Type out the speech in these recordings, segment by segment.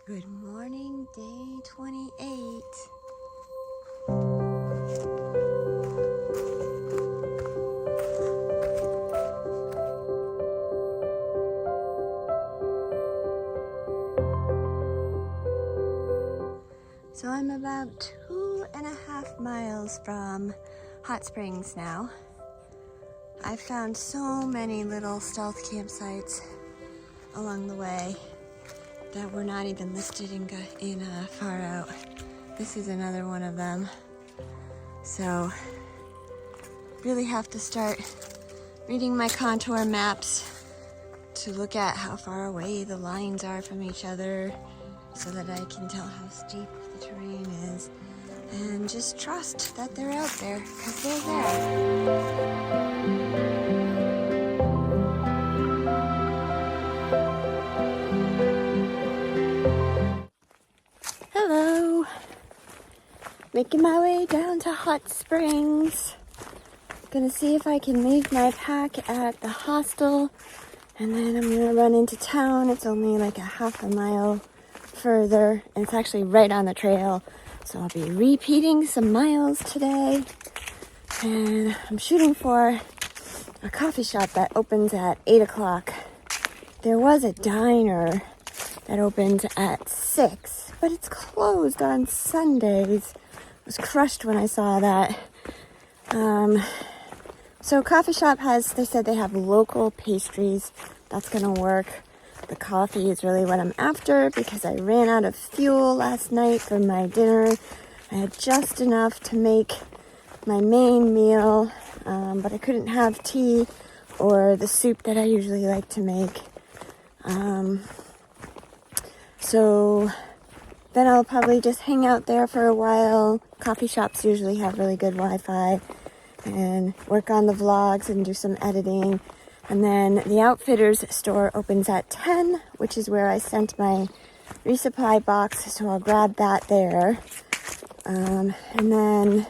Good morning, day 28. So I'm about 2.5 miles from Hot Springs now. I've found so many little stealth campsites along the way that were not even listed in Far Out. This is another one of them. So really have to start reading my contour maps to look at how far away the lines are from each other so that I can tell how steep the terrain is, and just trust that they're out there, because they're there. Hello! Making my way down to Hot Springs. Gonna see if I can leave my pack at the hostel, and then I'm gonna run into town. It's only like a half a mile further, and it's actually right on the trail, so I'll be repeating some miles today. And I'm shooting for a coffee shop that opens at 8 o'clock. There was a diner that opens at 6, but it's closed on Sundays. I was crushed when I saw that. So coffee shop they said they have local pastries. That's gonna work. The coffee is really what I'm after because I ran out of fuel last night for my dinner. I had just enough to make my main meal, but I couldn't have tea or the soup that I usually like to make. So then I'll probably just hang out there for a while. Coffee shops usually have really good Wi-Fi, and work on the vlogs and do some editing. And then the Outfitters store opens at 10, which is where I sent my resupply box, so I'll grab that there. And then,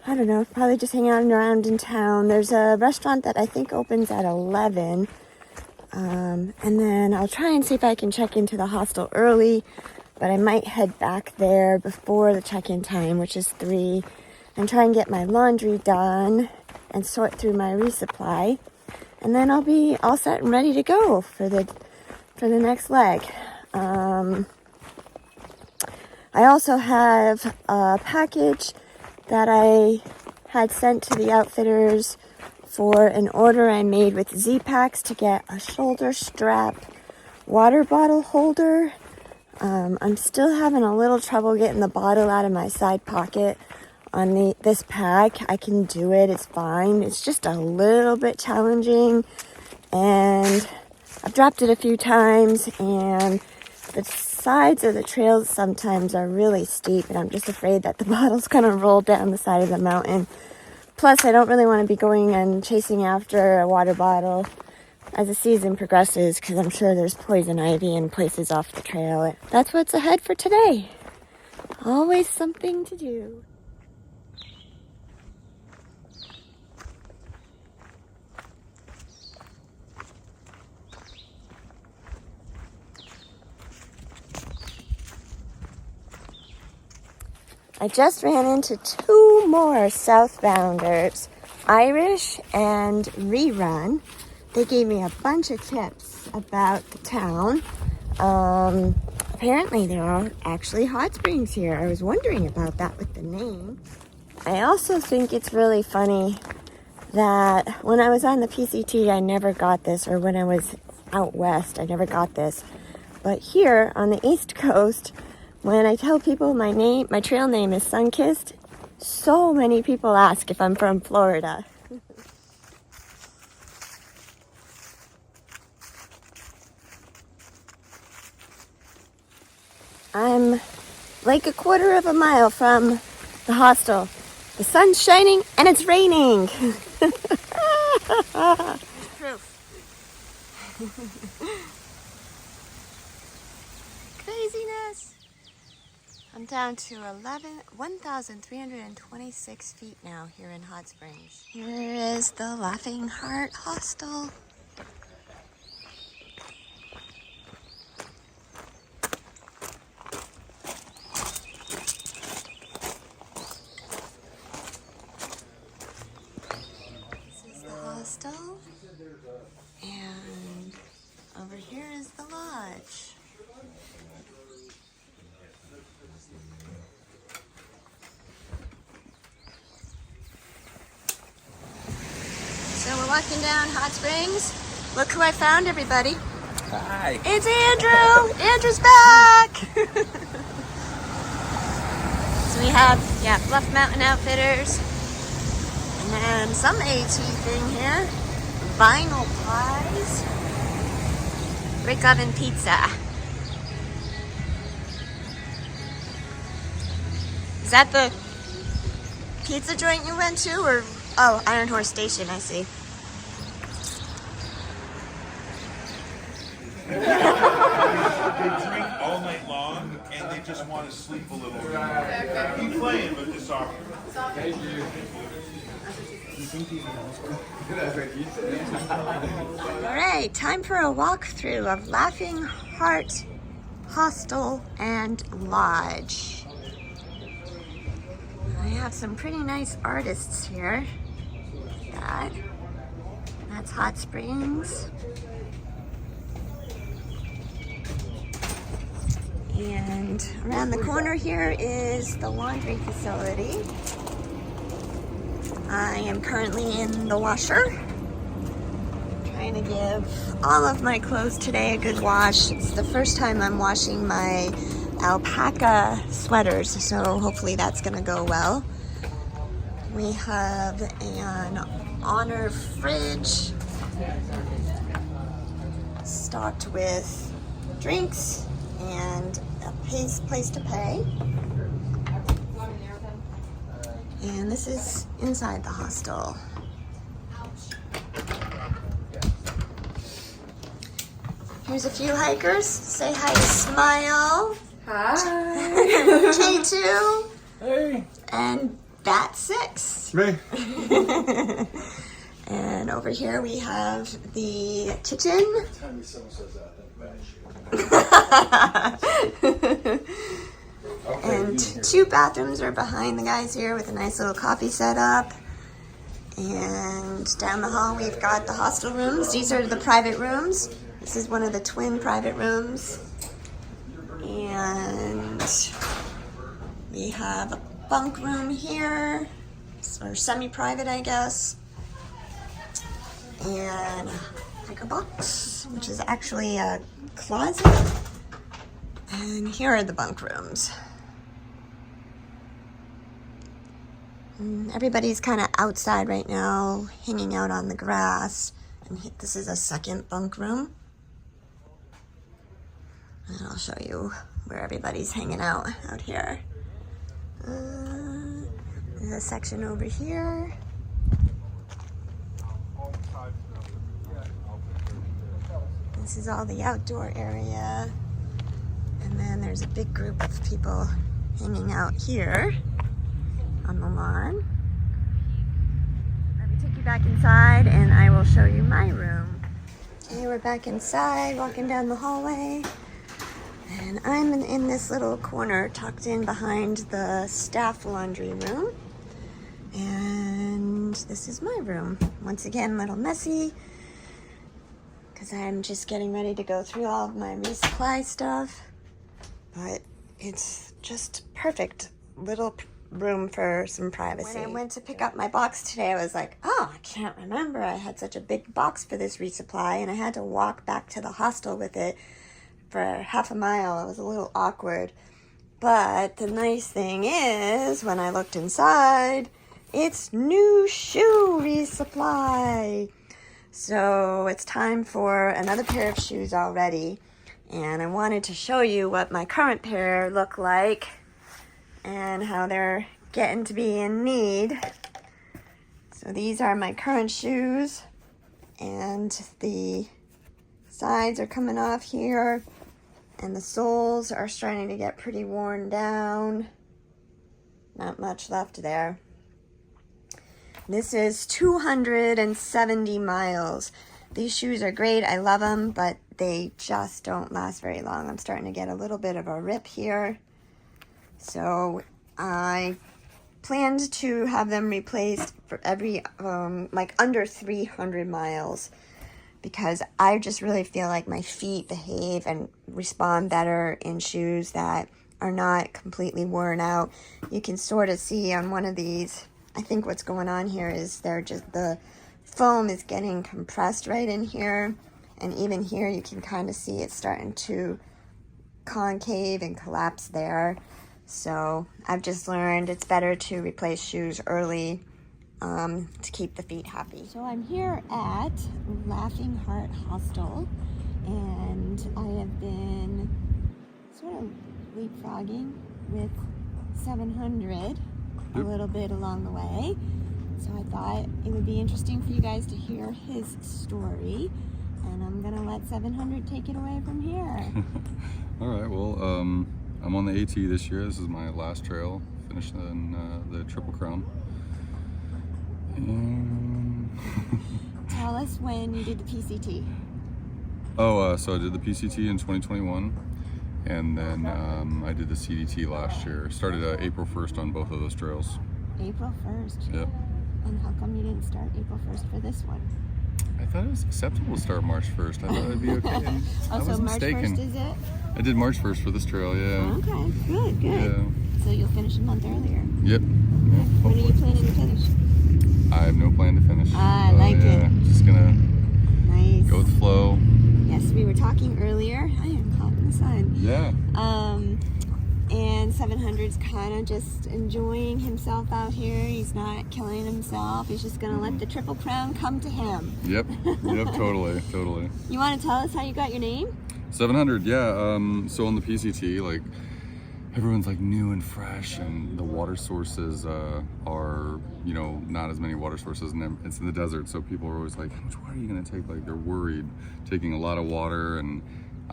I don't know, probably just hang out around in town. There's a restaurant that I think opens at 11. And then I'll try and see if I can check into the hostel early, but I might head back there before the check-in time, which is 3, and try and get my laundry done and sort through my resupply. And then I'll be all set and ready to go for the next leg. I also have a package that I had sent to the Outfitters for an order I made with Z-Packs to get a shoulder strap water bottle holder. I'm still having a little trouble getting the bottle out of my side pocket on this pack. I can do it, it's fine. It's just a little bit challenging, and I've dropped it a few times, and the sides of the trails sometimes are really steep, and I'm just afraid that the bottle's gonna roll down the side of the mountain. Plus, I don't really want to be going and chasing after a water bottle as the season progresses, because I'm sure there's poison ivy in places off the trail. That's what's ahead for today. Always something to do. I just ran into 2 more southbounders, Irish and Rerun. They gave me a bunch of tips about the town. Apparently there are actually hot springs here. I was wondering about that with the name. I also think it's really funny that when I was on the PCT, I never got this, or when I was out west, I never got this. But here on the East Coast, when I tell people my trail name is Sunkissed, so many people ask if I'm from Florida. I'm like a quarter of a mile from the hostel. The sun's shining and it's raining. Proof. Craziness. I'm down to 1,326 feet now here in Hot Springs. Here is the Laughing Heart Hostel. hostel. And over here is the lodge. So we're walking down Hot Springs. Look who I found, everybody. Hi. It's Andrew. Andrew's back. So we have, Bluff Mountain Outfitters. And then some AT thing here. Vinyl pies. Brick oven pizza. Is that the pizza joint you went to, or oh, Iron Horse Station? I see. They drink all night long and they just want to sleep a little bit. Keep playing, but just off. Thank you. All right, time for a walkthrough of Laughing Heart Hostel and Lodge. I have some pretty nice artists here. That's Hot Springs. And around the corner here is the laundry facility. I am currently in the washer, trying to give all of my clothes today a good wash. It's the first time I'm washing my alpaca sweaters, so hopefully that's gonna go well. We have an Honor fridge stocked with drinks and a place to pay. And this is inside the hostel. Here's a few hikers. Say hi to Smile. Hi. K2. Hey. And Bat 6. Me. And over here we have the kitchen. And two bathrooms are behind the guys here with a nice little coffee setup. And down the hall we've got the hostel rooms. These are the private rooms. This is one of the twin private rooms. And we have a bunk room here, or semi-private I guess. And a bigger box, which is actually a closet. And here are the bunk rooms. Everybody's kind of outside right now, hanging out on the grass. And this is a second bunk room. And I'll show you where everybody's hanging out here. There's a section over here. This is all the outdoor area. And then there's a big group of people hanging out here on the lawn. Let me take you back inside and I will show you my room. Okay, we're back inside, walking down the hallway. And I'm in this little corner tucked in behind the staff laundry room. And this is my room. Once again, a little messy because I'm just getting ready to go through all of my resupply stuff. But it's just perfect little room for some privacy. When I went to pick up my box today, I was like, oh, I can't remember. I had such a big box for this resupply and I had to walk back to the hostel with it for half a mile. It was a little awkward. But the nice thing is, when I looked inside, it's new shoe resupply. So it's time for another pair of shoes already. And I wanted to show you what my current pair look like and how they're getting to be in need. So these are my current shoes, and the sides are coming off here, and the soles are starting to get pretty worn down. Not much left there. This is 270 miles. These shoes are great. I love them, but they just don't last very long. I'm starting to get a little bit of a rip here. So I planned to have them replaced for every, like under 300 miles, because I just really feel like my feet behave and respond better in shoes that are not completely worn out. You can sort of see on one of these, I think what's going on here is the foam is getting compressed right in here, and even here you can kind of see it starting to concave and collapse there. So I've just learned it's better to replace shoes early to keep the feet happy. So I'm here at Laughing Heart Hostel, and I have been sort of leapfrogging with 700 a little bit along the way. So I thought it would be interesting for you guys to hear his story, and I'm gonna let 700 take it away from here. All right, well, I'm on the AT this year. This is my last trail, finished in the Triple Crown. Tell us when you did the PCT. So I did the PCT in 2021, and then I did the CDT last year. Started April 1st on both of those trails. April 1st? Yep. And how come you didn't start April 1st for this one? I thought it was acceptable to start March 1st. I thought it'd be okay. I was so mistaken. March 1st is it? I did March 1st for this trail, yeah. Okay, good. Yeah. So you'll finish a month earlier. Yep. When are you planning to finish? I have no plan to finish. I like it. Just gonna Nice. go with the flow. Yes, we were talking earlier. I am hot in the sun. Yeah. And 700's kind of just enjoying himself out here. He's not killing himself. He's just gonna let the Triple Crown come to him. Yep. Totally. You want to tell us how you got your name? 700, yeah. So on the PCT, like, everyone's like new and fresh, and the water sources are, not as many water sources, and it's in the desert, so people are always like, how much water are you gonna take? Like, they're worried taking a lot of water, and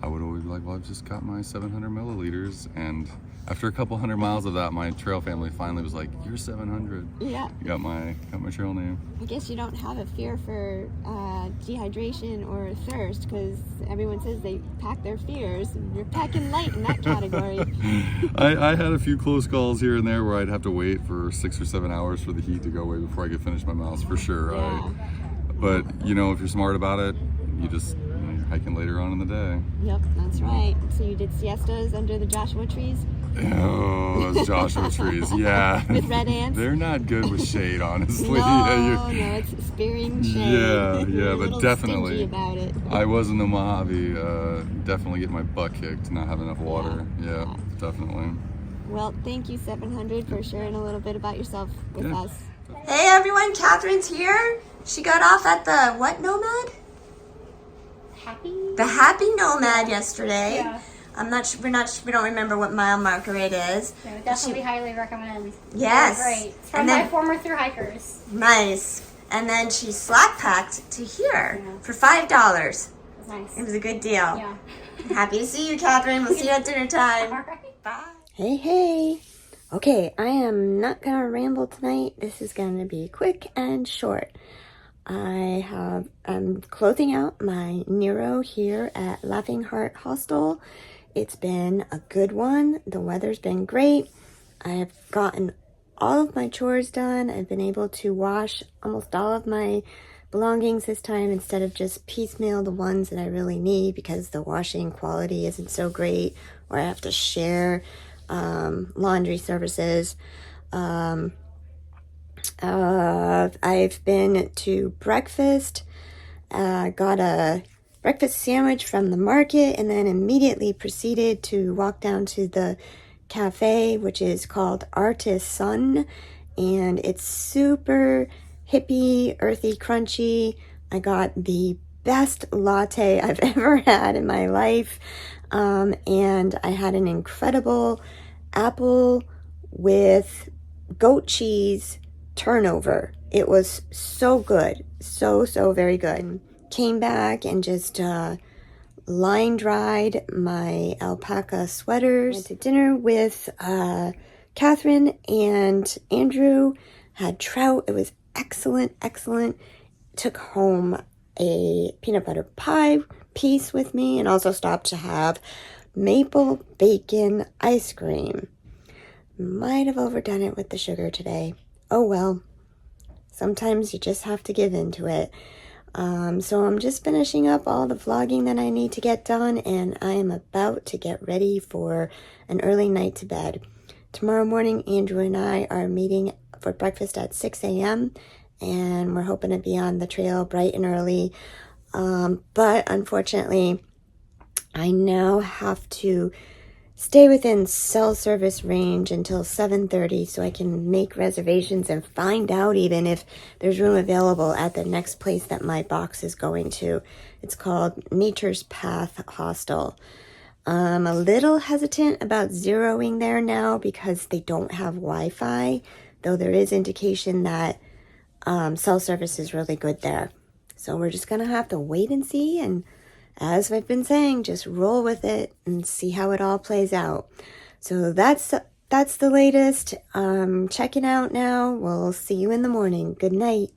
I would always be like, well, I've just got my 700 milliliters, and after a couple hundred miles of that, my trail family finally was like, you're 700. Yeah. Got my trail name. I guess you don't have a fear for dehydration or thirst, because everyone says they pack their fears. You're packing light in that category. I had a few close calls here and there where I'd have to wait for 6 or 7 hours for the heat to go away before I could finish my miles, for sure. Yeah. But, if you're smart about it, you just hiking later on in the day. Yep, that's right. So you did siestas under the Joshua trees? Oh, those Joshua trees, yeah. With red ants? They're not good with shade, honestly. No, it's spearing shade. Yeah, but definitely. Stingy about it. I was in the Mojave, definitely getting my butt kicked, not having enough water. Yeah, definitely. Well, thank you, 700, for sharing a little bit about yourself with us. Hey everyone, Catherine's here. She got off at the what Nomad? The Happy Nomad yesterday. Yeah. We don't remember what mile marker it is. So definitely highly recommend. Yes. They're great. It's from And then- my former thru hikers. Nice. And then she slack packed to here Yeah. for $5. It's nice. It was a good deal. Yeah. Happy to see you, Catherine. We'll see you at dinner time. All right. Bye. Hey. Okay, I am not gonna ramble tonight. This is gonna be quick and short. I'm closing out my Nero here at Laughing Heart Hostel. It's been a good one. The weather's been great. I have gotten all of my chores done. I've been able to wash almost all of my belongings this time instead of just piecemeal the ones that I really need, because the washing quality isn't so great, or I have to share laundry services. I've been to breakfast, got a breakfast sandwich from the market, and then immediately proceeded to walk down to the cafe, which is called Artist Sun, and it's super hippy, earthy, crunchy. I got the best latte I've ever had in my life, and I had an incredible apple with goat cheese turnover. It was so good, so very good. Came back and just line dried my alpaca sweaters. Went to dinner with Catherine and Andrew. Had trout. It was excellent. Took home a peanut butter pie piece with me, and also stopped to have maple bacon ice cream. Might have overdone it with the sugar today. Oh well. Sometimes you just have to give in to it. So I'm just finishing up all the vlogging that I need to get done, and I am about to get ready for an early night to bed. Tomorrow morning, Andrew and I are meeting for breakfast at 6 a.m. and we're hoping to be on the trail bright and early. But unfortunately, I now have to stay within cell service range until 7:30 so I can make reservations and find out even if there's room available at the next place that my box is going to. It's called Nature's Path Hostel. I'm a little hesitant about zeroing there now because they don't have Wi-Fi, though there is indication that cell service is really good there. So we're just gonna have to wait and see, and as I've been saying, just roll with it and see how it all plays out. So that's the latest. Checking out now. We'll see you in the morning. Good night.